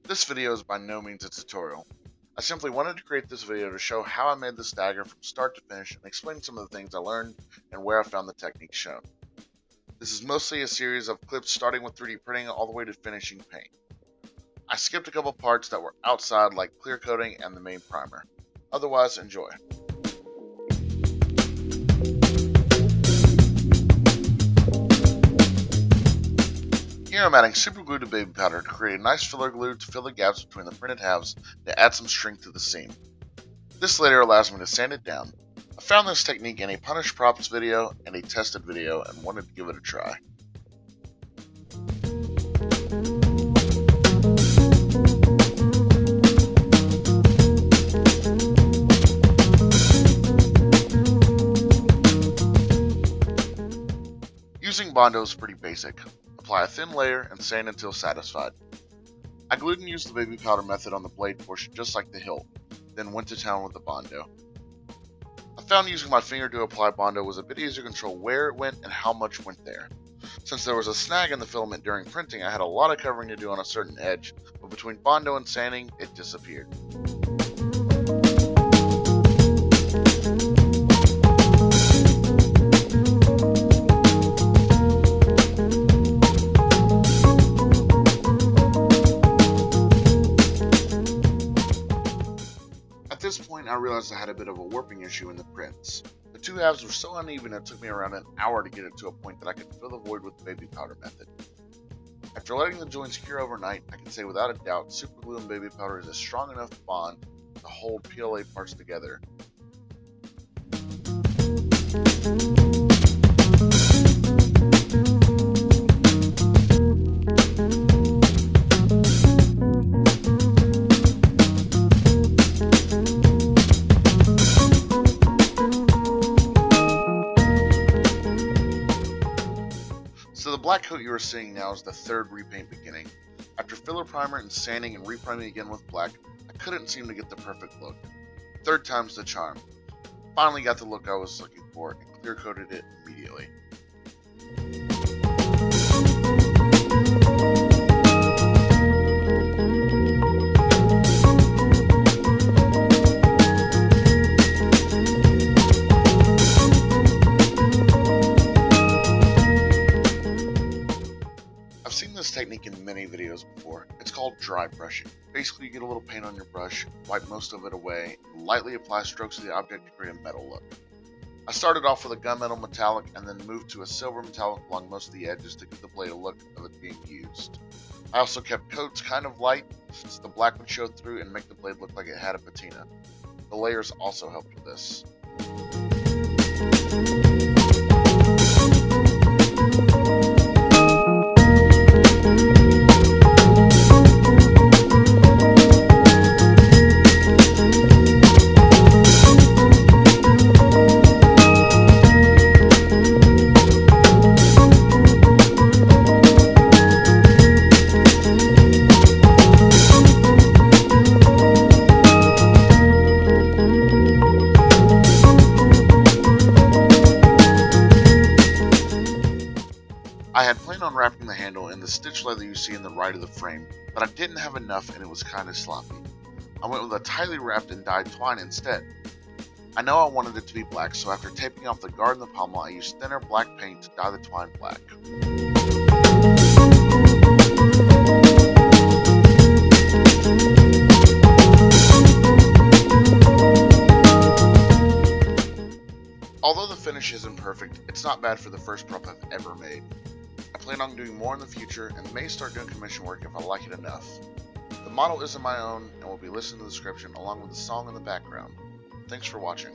This video is by no means a tutorial. I simply wanted to create this video to show how I made this dagger from start to finish and explain some of the things I learned and where I found the technique shown. This is mostly a series of clips starting with 3D printing all the way to finishing paint. I skipped a couple parts that were outside like clear coating and the main primer. Otherwise, enjoy. Here I'm adding super glue to baby powder to create a nice filler glue to fill the gaps between the printed halves to add some strength to the seam. This later allows me to sand it down. I found this technique in a Punished Props video and a tested video and wanted to give it a try. Using Bondo is pretty basic. Apply a thin layer and sand until satisfied. I glued and used the baby powder method on the blade portion just like the hilt, then went to town with the Bondo. I found using my finger to apply Bondo was a bit easier to control where it went and how much went there. Since there was a snag in the filament during printing, I had a lot of covering to do on a certain edge, but between Bondo and sanding, it disappeared. At this point, I realized I had a bit of a warping issue in the prints. The two halves were so uneven it took me around an hour to get it to a point that I could fill the void with the baby powder method. After letting the joints cure overnight, I can say without a doubt super glue and baby powder is a strong enough bond to hold PLA parts together. So the black coat you are seeing now is the third repaint beginning. After filler primer and sanding and repriming again with black, I couldn't seem to get the perfect look. Third time's the charm. Finally got the look I was looking for and clear coated it immediately. I've seen this technique in many videos before. It's called dry brushing. Basically, you get a little paint on your brush, wipe most of it away, and lightly apply strokes to the object to create a metal look. I started off with a gunmetal metallic and then moved to a silver metallic along most of the edges to give the blade a look of it being used. I also kept coats kind of light so the black would show through and make the blade look like it had a patina. The layers also helped with this. I had planned on wrapping the handle in the stitch leather you see in the right of the frame, but I didn't have enough and it was kind of sloppy. I went with a tightly wrapped and dyed twine instead. I know I wanted it to be black, so after taping off the guard and the pommel, I used thinner black paint to dye the twine black. Although the finish isn't perfect, it's not bad for the first prop I've ever made. I plan on doing more in the future and may start doing commission work if I like it enough. The model isn't my own and will be listed in the description along with the song in the background. Thanks for watching.